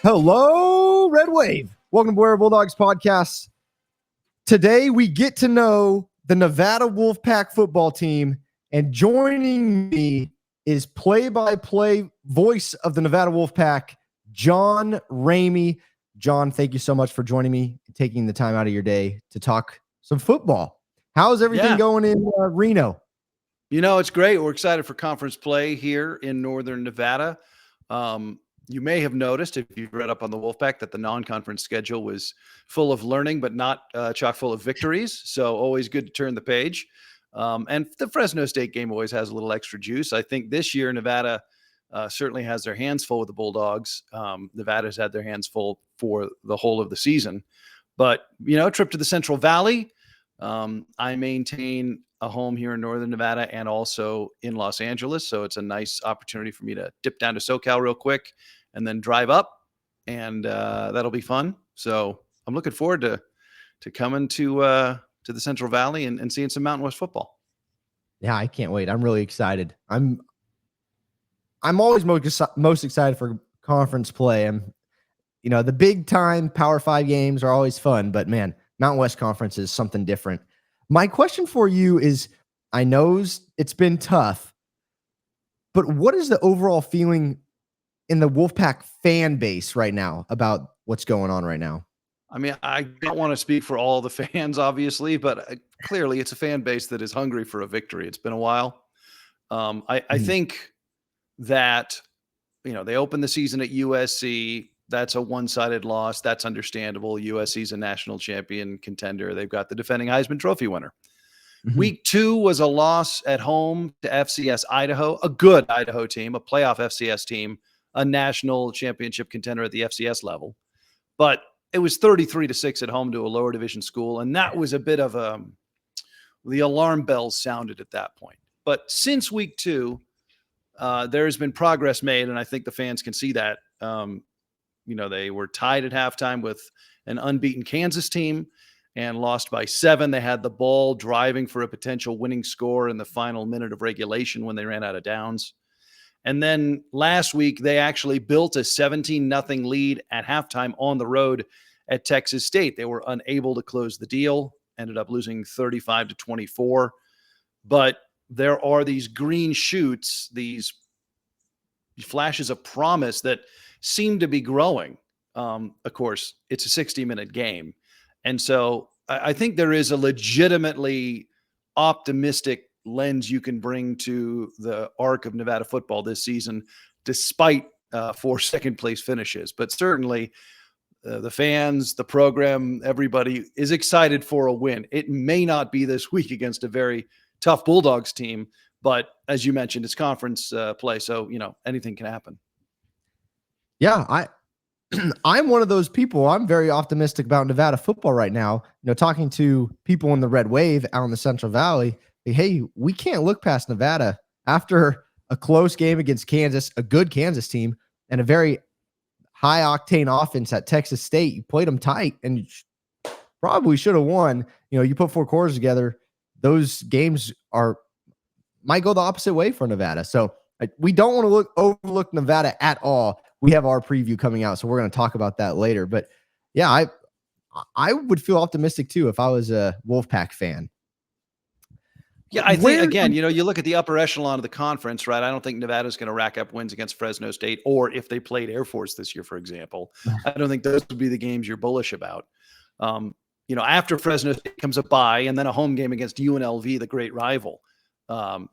Hello, Red Wave. Welcome to Bulldogs podcast. Today we get to know the Nevada Wolfpack football team, and joining me is play-by-play voice of the Nevada Wolfpack, John Ramey. John, thank you so much for joining me, taking the time out of your day to talk some football. How's everything going in Reno? You know, it's great. We're excited for conference play here in Northern Nevada. You may have noticed, if you've read up on the Wolfpack, that the non-conference schedule was full of learning, but not chock full of victories. So always good to turn the page. And the Fresno State game always has a little extra juice. I think this year Nevada certainly has their hands full with the Bulldogs. Nevada's had their hands full for the whole of the season. But, you know, trip to the Central Valley. I maintain a home here in Northern Nevada and also in Los Angeles. So it's a nice opportunity for me to dip down to SoCal real quick and then drive up, and that'll be fun. So I'm looking forward to coming to the Central Valley and seeing some Mountain West football. Yeah, I can't wait. I'm really excited. I'm always most excited for conference play. The big time Power 5 games are always fun, but man, Mountain West Conference is something different. My question for you is, I know it's been tough, but what is the overall feeling in the Wolfpack fan base right now about what's going on right now? I mean, I don't want to speak for all the fans, obviously, but clearly it's a fan base that is hungry for a victory. It's been a while. I think that, they opened the season at USC. That's a one-sided loss. That's understandable. USC's a national champion contender. They've got the defending Heisman Trophy winner. Mm-hmm. Week 2 was a loss at home to FCS Idaho, a good Idaho team, a playoff FCS team, a national championship contender at the FCS level. But it was 33-6 at home to a lower division school, and that was a bit of the alarm bells sounded at that point. But since week 2, there has been progress made, and I think the fans can see that. They were tied at halftime with an unbeaten Kansas team and lost by 7. They had the ball driving for a potential winning score in the final minute of regulation when they ran out of downs. And then last week, they actually built a 17-0 lead at halftime on the road at Texas State. They were unable to close the deal, ended up losing 35-24. But there are these green shoots, these flashes of promise that seem to be growing. Of course, it's a 60-minute game. And so I think there is a legitimately optimistic lens you can bring to the arc of Nevada football this season, despite 4 second-place finishes. But certainly the fans, the program, everybody is excited for a win. It may not be this week against a very tough Bulldogs team, but as you mentioned, it's conference play, so anything can happen. Yeah, I'm one of those people. I'm very optimistic about Nevada football right now. Talking to people in the Red Wave out in the Central Valley, hey, we can't look past Nevada after a close game against Kansas, a good Kansas team, and a very high octane offense at Texas State. You played them tight and you probably should have won. You put 4 quarters together, those games might go the opposite way for Nevada. So we don't want to overlook Nevada at all. We have our preview coming out, so we're going to talk about that later. But yeah, I would feel optimistic too if I was a Wolfpack fan. Yeah, I think, again, you look at the upper echelon of the conference, right? I don't think Nevada's going to rack up wins against Fresno State, or if they played Air Force this year, for example. I don't think those would be the games you're bullish about. After Fresno State comes a bye and then a home game against UNLV, the great rival,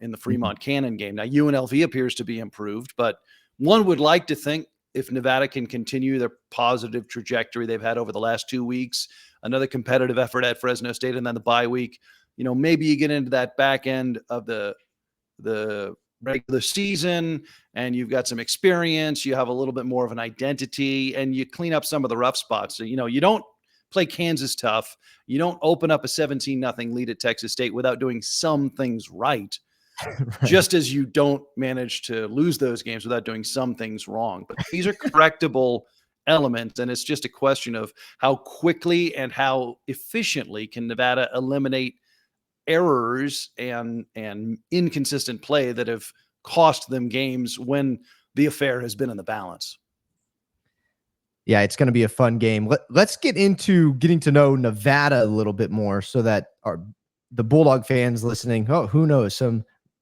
in the Fremont Cannon game. Now, UNLV appears to be improved, but one would like to think if Nevada can continue their positive trajectory they've had over the last 2 weeks, another competitive effort at Fresno State, and then the bye week, maybe you get into that back end of the regular season and you've got some experience, you have a little bit more of an identity, and you clean up some of the rough spots. So, you don't play Kansas tough. You don't open up a 17-0 lead at Texas State without doing some things right. Right. Just as you don't manage to lose those games without doing some things wrong. But these are correctable elements, and it's just a question of how quickly and how efficiently can Nevada eliminate errors and inconsistent play that have cost them games when the affair has been in the balance. Yeah, it's going to be a fun game. Let's get into getting to know Nevada a little bit more so that the Bulldog fans listening, oh, who knows,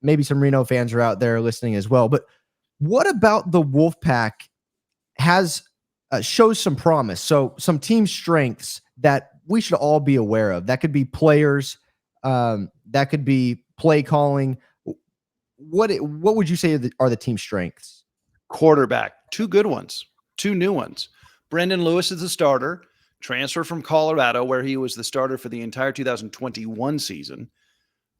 maybe some Reno fans are out there listening as well. But what about the Wolfpack has shows some promise? So some team strengths that we should all be aware of. That could be players, that could be play calling. What would you say are the team strengths? Quarterback, two good ones, two new ones. Brendan Lewis is the starter, transfer from Colorado, where he was the starter for the entire 2021 season.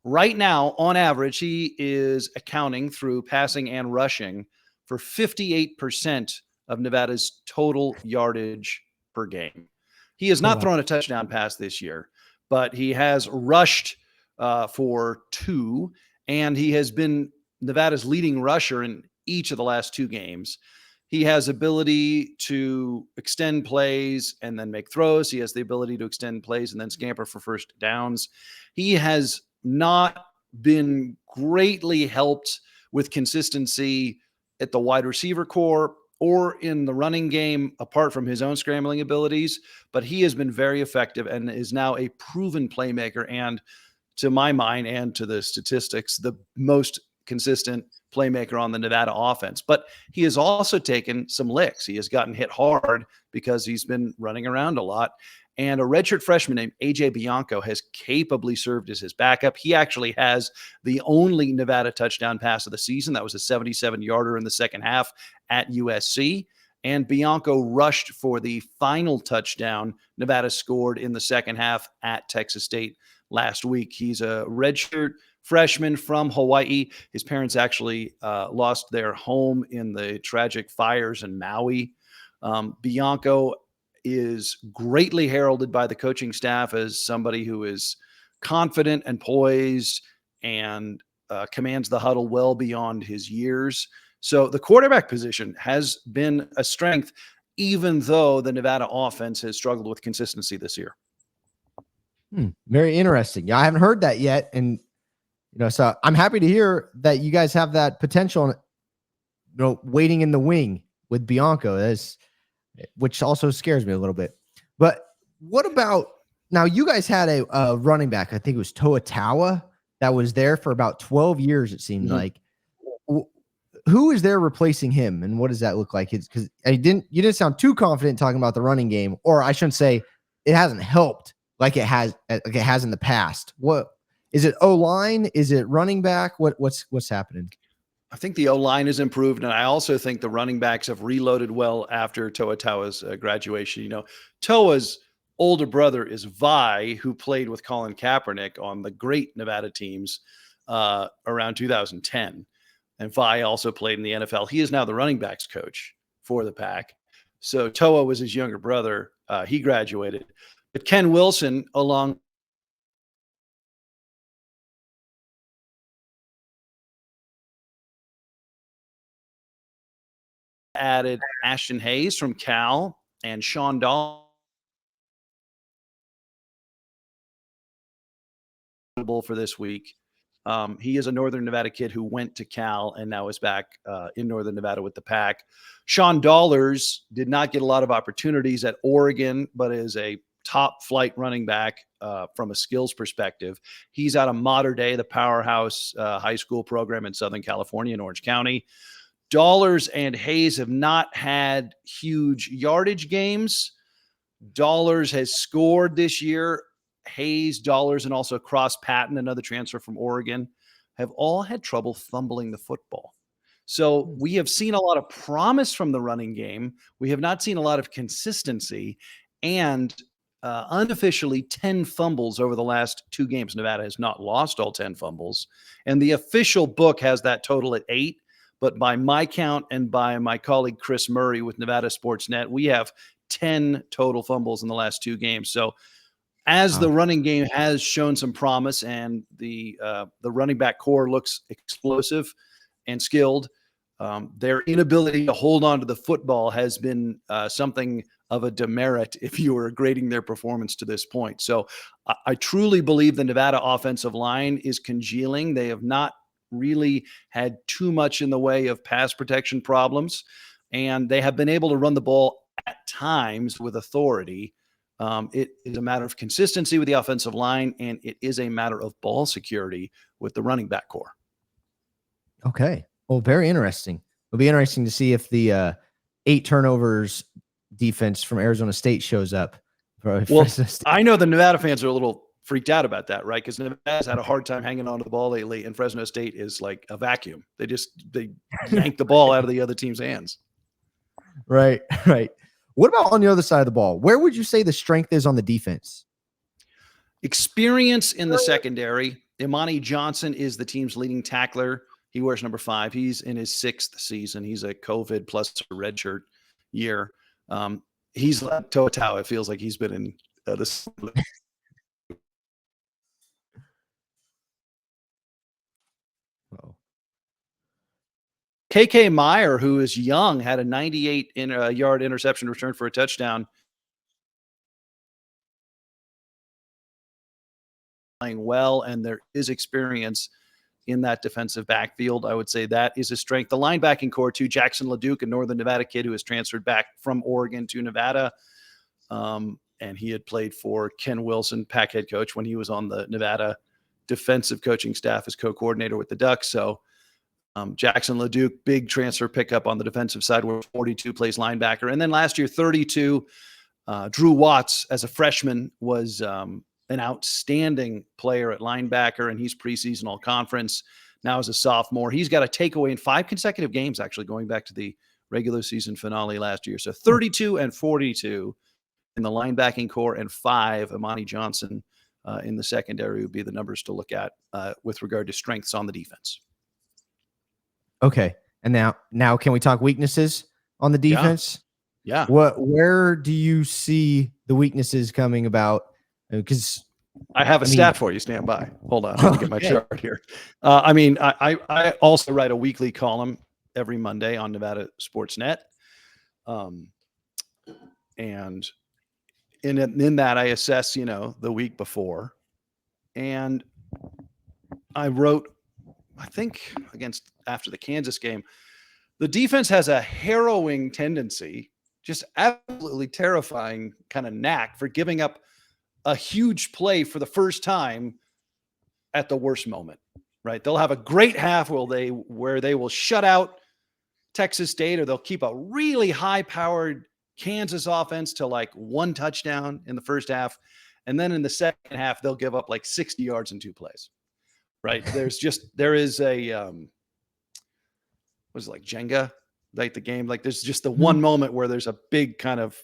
Right now, on average, he is accounting through passing and rushing for 58% of Nevada's total yardage per game. He has not thrown a touchdown pass this year, but he has rushed for 2, and he has been Nevada's leading rusher in each of the last 2 games. He has ability to extend plays and then make throws. He has the ability to extend plays and then scamper for first downs. He has not been greatly helped with consistency at the wide receiver core or in the running game, apart from his own scrambling abilities, but he has been very effective and is now a proven playmaker. And to my mind and to the statistics, the most consistent playmaker on the Nevada offense. But he has also taken some licks. He has gotten hit hard because he's been running around a lot. And a redshirt freshman named AJ Bianco has capably served as his backup. He actually has the only Nevada touchdown pass of the season. That was a 77-yarder in the second half at USC. And Bianco rushed for the final touchdown Nevada scored in the second half at Texas State last week. He's a redshirt freshman from Hawaii. His parents actually lost their home in the tragic fires in Maui. Bianco is greatly heralded by the coaching staff as somebody who is confident and poised and commands the huddle well beyond his years. So the quarterback position has been a strength, even though the Nevada offense has struggled with consistency this year. Very interesting. Yeah, I haven't heard that yet. And, so I'm happy to hear that you guys have that potential, waiting in the wing with Bianco, which also scares me a little bit. But what about now? You guys had a running back, I think it was Toa Tawa, that was there for about 12 years, it seemed like. Who is there replacing him, and what does that look like? Because you didn't sound too confident talking about the running game, or I shouldn't say it hasn't helped like it has in the past. What is it? O-line? Is it running back? What's happening? I think the O-line has improved, and I also think the running backs have reloaded well after Toa Tawa's graduation. Toa's older brother is Vi, who played with Colin Kaepernick on the great Nevada teams around 2010. And Vi also played in the NFL. He is now the running backs coach for the Pack. So Toa was his younger brother. He graduated. But Ken Wilson, along added Ashton Hayes from Cal and Sean Dahl for this week. He is a Northern Nevada kid who went to Cal and now is back in Northern Nevada with the Pack. Sean Dollars did not get a lot of opportunities at Oregon, but is a top flight running back from a skills perspective. He's out of Mater Dei, the powerhouse high school program in Southern California in Orange County. Dollars and Hayes have not had huge yardage games. Dollars has scored this year. Hayes, Dollars, and also Cross Patton, another transfer from Oregon, have all had trouble fumbling the football. So we have seen a lot of promise from the running game. We have not seen a lot of consistency, and unofficially 10 fumbles over the last 2 games. Nevada has not lost all 10 fumbles, and the official book has that total at 8. But by my count and by my colleague Chris Murray with Nevada Sports Net, we have 10 total fumbles in the last 2 games. So as the running game has shown some promise and the running back core looks explosive and skilled, their inability to hold on to the football has been something of a demerit if you were grading their performance to this point. So I truly believe the Nevada offensive line is congealing. They have not really had too much in the way of pass protection problems, and they have been able to run the ball at times with authority. It is a matter of consistency with the offensive line, and it is a matter of ball security with the running back core. Okay. Well, very interesting. It'll be interesting to see if the 8 turnovers defense from Arizona State shows up. Well, Fresno State. I know the Nevada fans are a little freaked out about that, right? Because Nevada's had a hard time hanging on to the ball lately, and Fresno State is like a vacuum. They yank the ball out of the other team's hands. Right. What about on the other side of the ball? Where would you say the strength is on the defense? Experience in the secondary. Imani Johnson is the team's leading tackler. He wears number 5. He's in his 6th season. He's a COVID plus a redshirt year. He's like toe. It feels like he's been in this. KK Meyer, who is young, had a 98-yard interception return for a touchdown. Playing well, and there is experience in that defensive backfield. I would say that is a strength. The linebacking core, too, Jackson LeDuc, a Northern Nevada kid who has transferred back from Oregon to Nevada. And he had played for Ken Wilson, Pac head coach, when he was on the Nevada defensive coaching staff as co-coordinator with the Ducks. So Jackson LeDuc, big transfer pickup on the defensive side, where 42 plays linebacker. And then last year, 32, Drew Watts, as a freshman, was an outstanding player at linebacker, and he's preseason all conference. Now as a sophomore, he's got a takeaway in 5 consecutive games, actually, going back to the regular season finale last year. So 32 and 42 in the linebacking core, and 5, Imani Johnson in the secondary would be the numbers to look at with regard to strengths on the defense. Okay. And now can we talk weaknesses on the defense? Yeah. Where do you see the weaknesses coming about? Because I have a stat for you. Stand by. Hold on. Let me get my chart here. I also write a weekly column every Monday on Nevada Sportsnet. And in that I assess, the week before. And I wrote, I think after the Kansas game, the defense has a harrowing tendency, just absolutely terrifying kind of knack for giving up a huge play for the first time at the worst moment, right? They'll have a great half where they will shut out Texas State, or they'll keep a really high-powered Kansas offense to like 1 touchdown in the first half. And then in the second half, they'll give up like 60 yards in 2 plays, right? There is a, was it like Jenga, like the game? Like there's just the one moment where there's a big kind of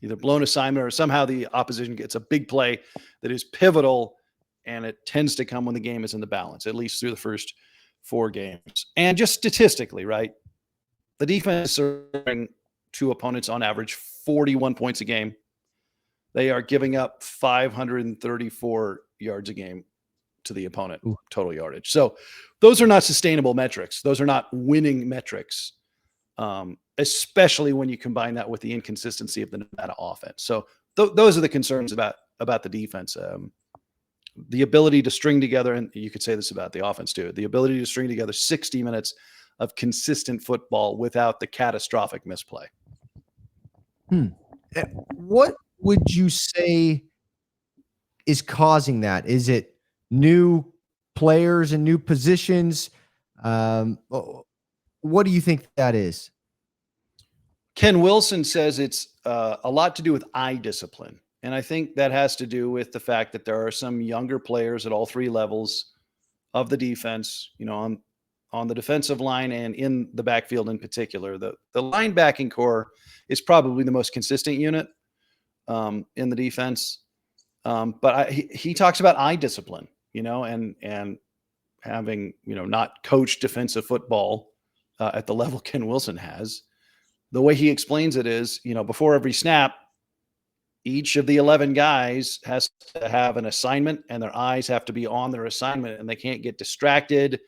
either blown assignment, or somehow the opposition gets a big play that is pivotal, and it tends to come when the game is in the balance, at least through the first 4 games. And just statistically, right? The defense is serving to opponents on average 41 points a game. They are giving up 534 yards a game to the opponent, total yardage. So those are not sustainable metrics. Those are not winning metrics, especially when you combine that with the inconsistency of the Nevada offense. So those are the concerns about the defense. The ability to string together, and you could say this about the offense too, the ability to string together 60 minutes of consistent football without the catastrophic misplay. What would you say is causing that? Is it new players and new positions? What do you think that is? Ken Wilson says it's a lot to do with eye discipline. And I think that has to do with the fact that there are some younger players at all 3 levels of the defense, on the defensive line and in the backfield in particular. The linebacking core is probably the most consistent unit in the defense. But he talks about eye discipline, and having, not coached defensive football at the level Ken Wilson has. The way he explains it is, before every snap, each of the 11 guys has to have an assignment, and their eyes have to be on their assignment, and they can't get distracted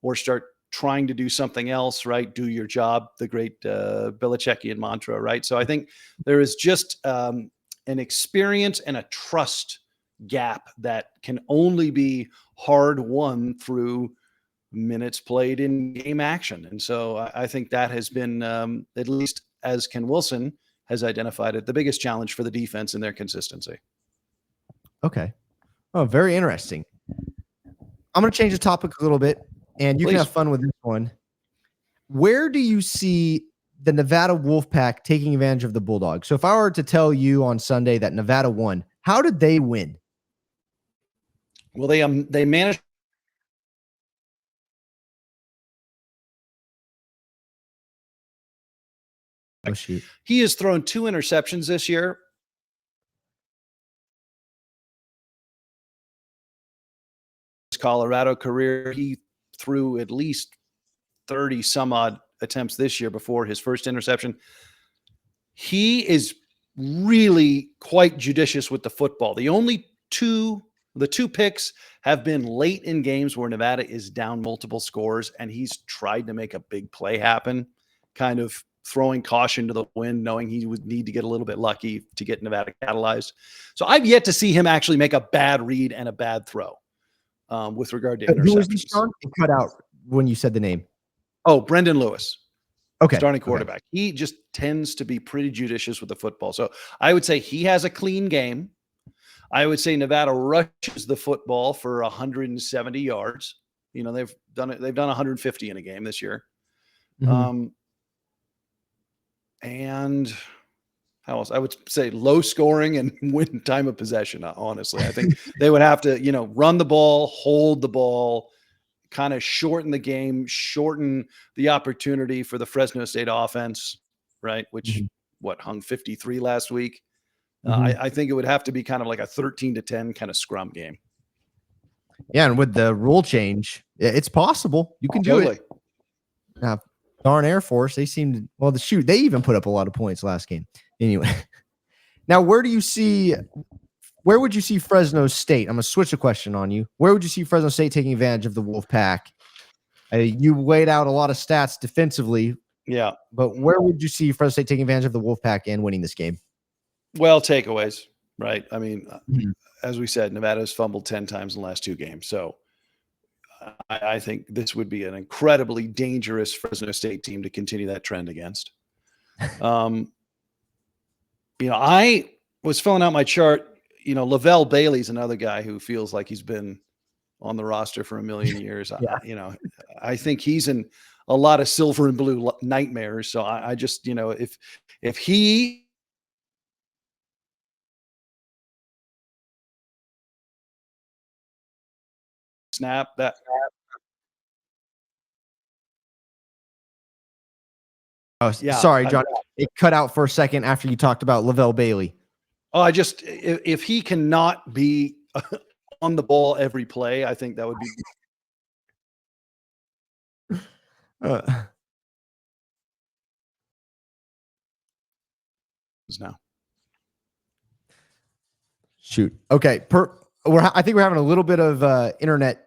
or start trying to do something else, right? Do your job, the great Belichickian mantra, right? So I think there is just an experience and a trust gap that can only be hard won through minutes played in game action. And so I think that has been at least as Ken Wilson has identified it, the biggest challenge for the defense and their consistency. Okay. Oh, very interesting. I'm going to change the topic a little bit, and you can Please. have fun with this one. Where do you see the Nevada Wolfpack taking advantage of the Bulldogs? So if I were to tell you on Sunday that Nevada won, how did they win? Well, they managed. Oh, shoot. He has thrown 2 interceptions this year. His Colorado career, he threw at least 30 some odd attempts this year before his first interception. He is really quite judicious with the football. The two picks have been late in games where Nevada is down multiple scores, and he's tried to make a big play happen, kind of throwing caution to the wind, knowing he would need to get a little bit lucky to get Nevada catalyzed. So I've yet to see him actually make a bad read and a bad throw with regard to interceptions. Who was this, Sean? It cut out when you said the name. Oh, Brendan Lewis. Okay. Starting quarterback. Okay. He just tends to be pretty judicious with the football. So I would say he has a clean game. I would say Nevada rushes the football for 170 yards. You know, they've done 150 in a game this year. Mm-hmm. And how else? I would say low scoring and win time of possession. Honestly, I think they would have to, run the ball, hold the ball, kind of shorten the game, shorten the opportunity for the Fresno State offense, right? Which hung 53 last week. I think it would have to be kind of like a 13-10 kind of scrum game. Yeah, and with the rule change, it's possible you can do it. Darn Air Force, they seem to, they even put up a lot of points last game. Anyway, now where would you see Fresno State? I'm going to switch the question on you. Where would you see Fresno State taking advantage of the Wolfpack? You laid out a lot of stats defensively. Yeah. But where would you see Fresno State taking advantage of the Wolfpack and winning this game? Well, takeaways, right? I mean, as we said, Nevada's fumbled 10 times in the last 2 games. So I think this would be an incredibly dangerous Fresno State team to continue that trend against. I was filling out my chart. Lavelle Bailey's another guy who feels like he's been on the roster for a million years. Yeah. I think he's in a lot of silver and blue nightmares. So I just, if he snap that. Oh, yeah. Sorry, John. It cut out for a second after you talked about Lavelle Bailey. Oh, if he cannot be on the ball every play, I think that would be. Now. Shoot. Okay. I think we're having a little bit of internet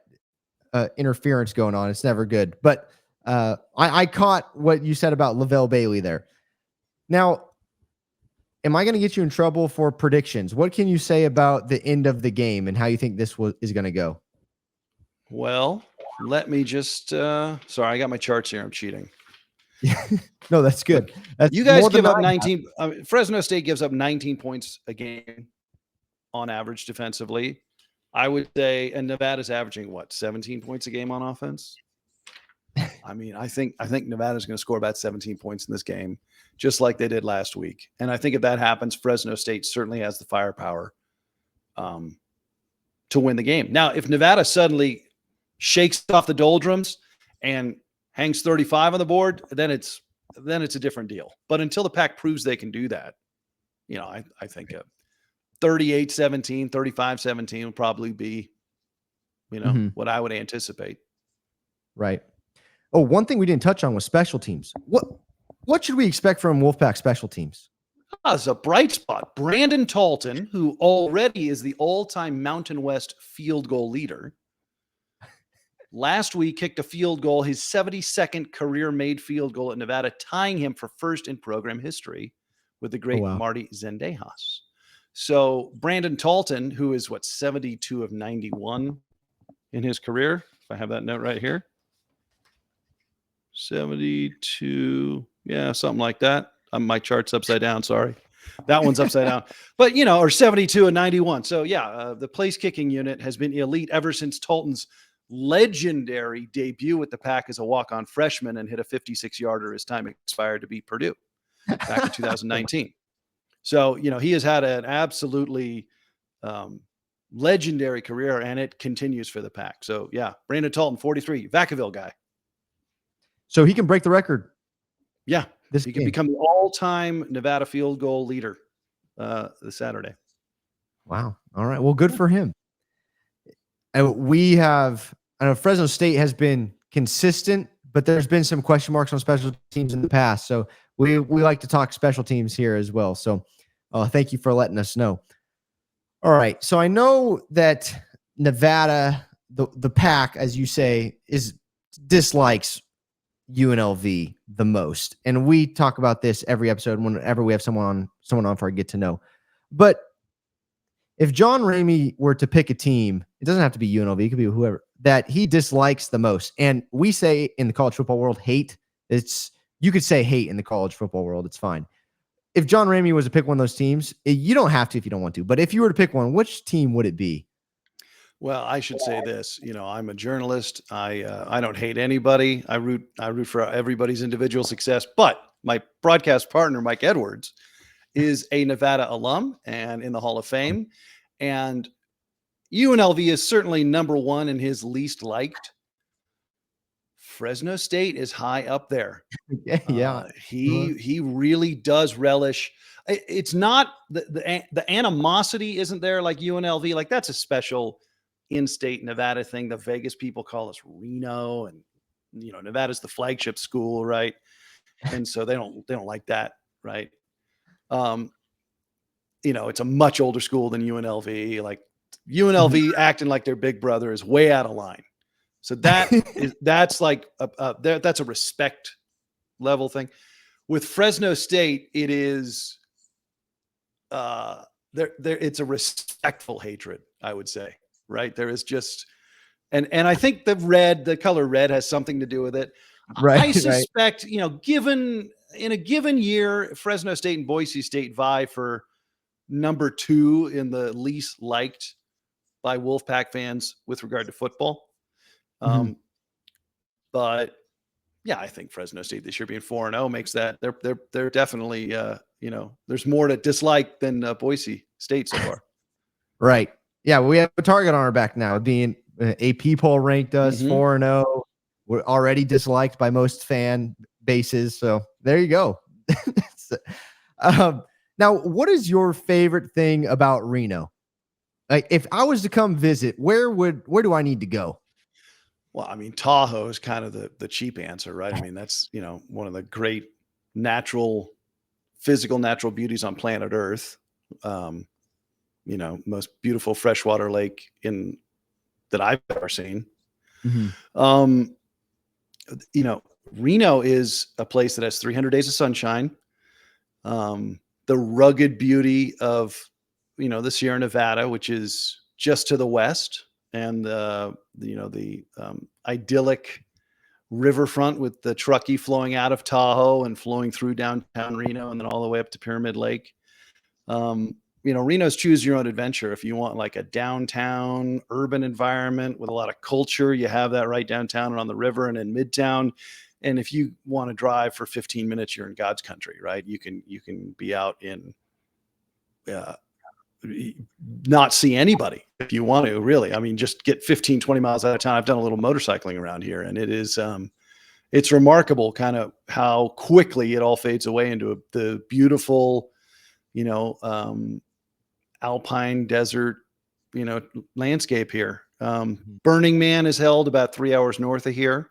interference going on. It's never good. But I caught what you said about Lavelle Bailey there. Now, am I going to get you in trouble for predictions? What can you say about the end of the game and how you think this is going to go? Well, let me just sorry, I got my charts here. I'm cheating. No, that's good. You guys give up 19. Fresno State gives up 19 points a game on average defensively. I would say, and Nevada's averaging 17 points a game on offense. I mean, I think Nevada's going to score about 17 points in this game, just like they did last week. And I think if that happens, Fresno State certainly has the firepower to win the game. Now, if Nevada suddenly shakes off the doldrums and hangs 35 on the board, then it's a different deal. But until the Pack proves they can do that, I think 38-17, 35-17 will probably be, what I would anticipate. Right. Oh, one thing we didn't touch on was special teams. What should we expect from Wolfpack special teams? It's a bright spot. Brandon Talton, who already is the all-time Mountain West field goal leader, last week kicked a field goal, his 72nd career-made field goal at Nevada, tying him for first in program history with the great Marty Zendejas. So Brandon Talton, who is 72 of 91 in his career, if I have that note right here. 72, yeah, something like that. My chart's upside down. Sorry. That one's upside down. But, or 72 and 91. So, yeah, the place kicking unit has been elite ever since Tolton's legendary debut with the Pack as a walk-on freshman and hit a 56-yarder as time expired to beat Purdue back in 2019. So, he has had an absolutely legendary career, and it continues for the Pack. So, yeah, Brandon Tolton, 43, Vacaville guy. So he can break the record. Yeah, he can become the all-time Nevada field goal leader this Saturday. Wow. All right. Well, good for him. And I know Fresno State has been consistent, but there's been some question marks on special teams in the past. So we like to talk special teams here as well. So thank you for letting us know. All right. So I know that Nevada, the Pack, as you say, dislikes UNLV the most. And we talk about this every episode whenever we have someone on for a get to know. But if John Ramey were to pick a team, it doesn't have to be UNLV, it could be whoever, that he dislikes the most. And we say in the college football world, hate. You could say hate in the college football world. It's fine. If John Ramey was to pick one of those teams, you don't have to if you don't want to. But if you were to pick one, which team would it be? Well, I should say this, I'm a journalist. I don't hate anybody. I root for everybody's individual success. But my broadcast partner, Mike Edwards, is a Nevada alum and in the Hall of Fame. And UNLV is certainly number one in his least liked. Fresno State is high up there. Yeah. He really does relish. It's not the animosity isn't there like UNLV. Like that's a special in-state Nevada thing. The Vegas people call us Reno, and Nevada's the flagship school, right? And so they don't like that, right? It's a much older school than UNLV. Like UNLV acting like their big brother is way out of line. So that's like that's a respect level thing. With Fresno State, it is it's a respectful hatred, I would say. Right. There is just, and I think the color red has something to do with it. Right. I suspect, given in a given year, Fresno State and Boise State vie for number 2 in the least liked by Wolfpack fans with regard to football. But yeah, I think Fresno State this year being 4-0 makes that they're definitely, there's more to dislike than Boise State so far. Right. Yeah, we have a target on our back now. Being AP poll ranked us 4-0. We're already disliked by most fan bases. So there you go. Now, what is your favorite thing about Reno? Like, if I was to come visit, where do I need to go? Well, I mean, Tahoe is kind of the cheap answer, right? I mean, that's one of the great physical natural beauties on planet Earth. Most beautiful freshwater lake that I've ever seen. Reno is a place that has 300 days of sunshine. The rugged beauty of, the Sierra Nevada, which is just to the west, and the idyllic riverfront with the Truckee flowing out of Tahoe and flowing through downtown Reno and then all the way up to Pyramid Lake. Reno's choose your own adventure. If you want like a downtown urban environment with a lot of culture, you have that right downtown and on the river and in Midtown. And if you want to drive for 15 minutes, you're in God's country, right? You can be out in, not see anybody if you want to, really. I mean, just get 15, 20 miles out of town. I've done a little motorcycling around here, and it is, it's remarkable kind of how quickly it all fades away into the beautiful, alpine desert, landscape here. Burning Man is held about 3 hours north of here.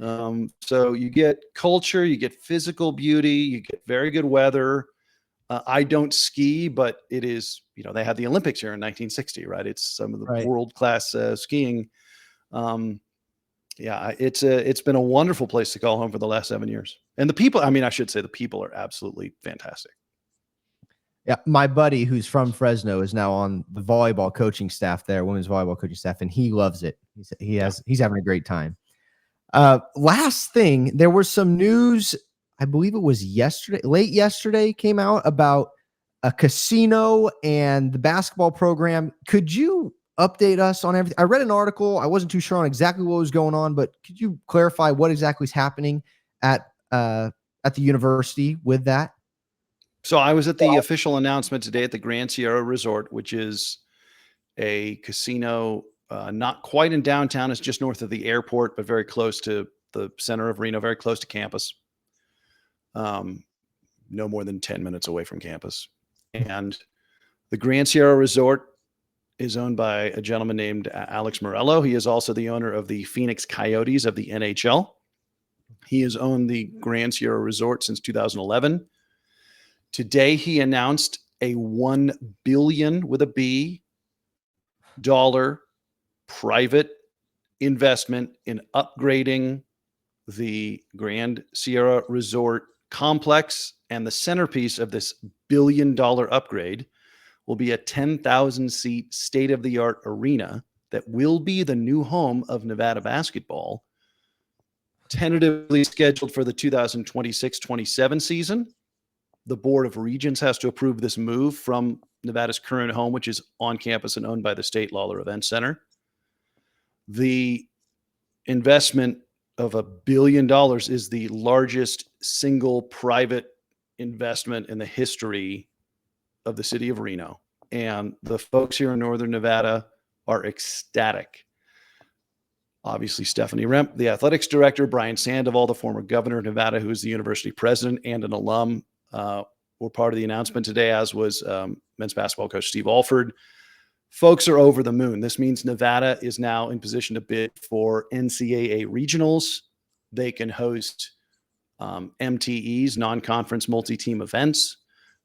So you get culture, you get physical beauty, you get very good weather. I don't ski, but it is, they had the Olympics here in 1960, right? It's some of the world-class skiing. It's been a wonderful place to call home for the last 7 years. And the people, I should say the people are absolutely fantastic. Yeah, my buddy who's from Fresno is now on the volleyball coaching staff there, women's volleyball coaching staff, and he loves it. He's having a great time. Last thing, there was some news, I believe it was late yesterday, came out about a casino and the basketball program. Could you update us on everything? I read an article. I wasn't too sure on exactly what was going on, but could you clarify what exactly is happening at the university with that? So I was at the official announcement today at the Grand Sierra Resort, which is a casino, not quite in downtown. It's just north of the airport, but very close to the center of Reno, very close to campus. No more than 10 minutes away from campus. And the Grand Sierra Resort is owned by a gentleman named Alex Morello. He is also the owner of the Phoenix Coyotes of the NHL. He has owned the Grand Sierra Resort since 2011. Today, he announced a $1 billion with a B dollar private investment in upgrading the Grand Sierra Resort complex, and the centerpiece of this $1 billion upgrade will be a 10,000 seat state-of-the-art arena that will be the new home of Nevada basketball, tentatively scheduled for the 2026-27 season. The Board of Regents has to approve this move from Nevada's current home, which is on campus and owned by the State Lawler Event Center. The investment of $1 billion is the largest single private investment in the history of the city of Reno. And the folks here in Northern Nevada are ecstatic. Obviously, Stephanie Remp, the athletics director, Brian Sandoval, the former governor of Nevada, who is the university president and an alum, were part of the announcement today, as was men's basketball coach Steve Alford. Folks are over the moon. This means Nevada is now in position to bid for NCAA regionals. They can host MTEs, non-conference multi-team events.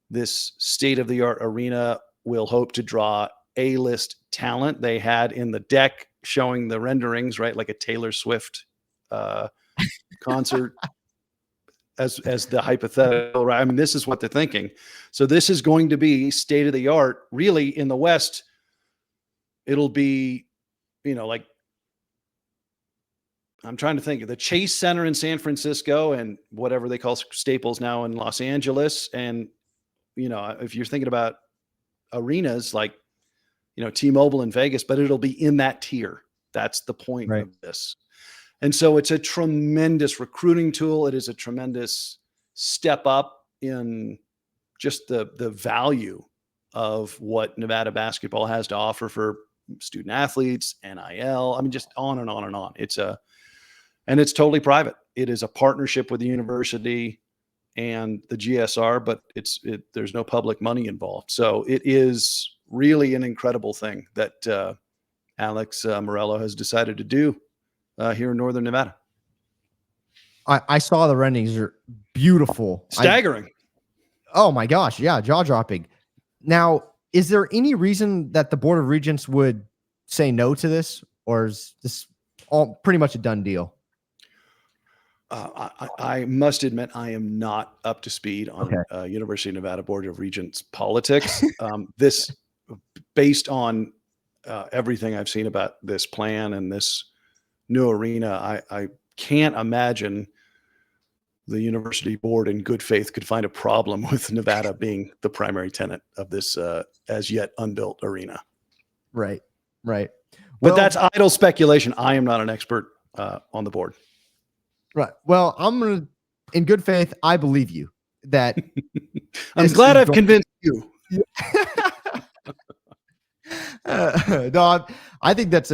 This state-of-the-art arena will hope to draw A-list talent. They had in the deck showing the renderings, right, like a Taylor Swift concert as the hypothetical, right? I mean, this is what they're thinking. So this is going to be state-of-the-art. Really, in the West, it'll be, like, I'm trying to think of the Chase Center in San Francisco and whatever they call Staples now in Los Angeles. And, if you're thinking about arenas like, T-Mobile in Vegas, but it'll be in that tier. That's the point of this. And so it's a tremendous recruiting tool. It is a tremendous step up in just the value of what Nevada basketball has to offer for student athletes, NIL. I mean, just on and on and on. And it's totally private. It is a partnership with the university and the GSR, but there's no public money involved. So it is really an incredible thing that Alex Morello has decided to do here in Northern Nevada. I saw the renderings are beautiful. Staggering. Oh my gosh. Yeah. Jaw dropping. Now, is there any reason that the Board of Regents would say no to this, or is this all pretty much a done deal? I must admit, I am not up to speed on University of Nevada Board of Regents politics. This, based on everything I've seen about this plan and this new arena, I can't imagine the university board in good faith could find a problem with Nevada being the primary tenant of this as yet unbuilt arena. Right. But that's idle speculation. I am not an expert on the board. Right. Well, I'm going to, in good faith, I believe you that I'm glad I've convinced you. No, I think it's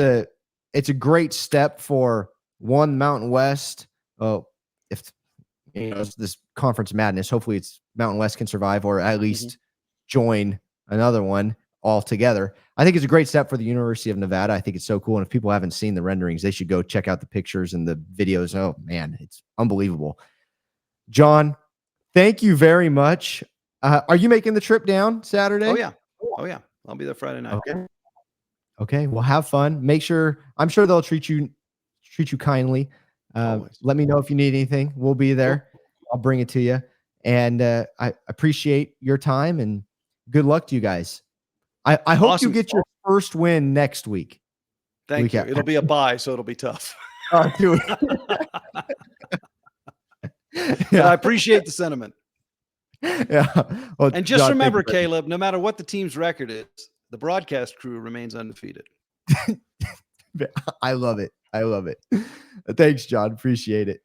a great step for Mountain West. If it's this conference madness, hopefully it's Mountain West can survive or at least join another one all together. I think it's a great step for the University of Nevada. I think it's so cool. And if people haven't seen the renderings, they should go check out the pictures and the videos. Oh man, it's unbelievable. John, thank you very much. Are you making the trip down Saturday? Oh yeah. I'll be there Friday night. Okay. Well, have fun. Make sure, I'm sure they'll treat you kindly. Let me know if you need anything. We'll be there. I'll bring it to you. And I appreciate your time and good luck to you guys. I hope you get your first win next week. Thank you. It'll be a bye, so it'll be tough. Dude. But I appreciate the sentiment. Yeah. Well, And just John, remember, thank you. Caleb, no matter what the team's record is, the broadcast crew remains undefeated. I love it. I love it. Thanks, John. Appreciate it.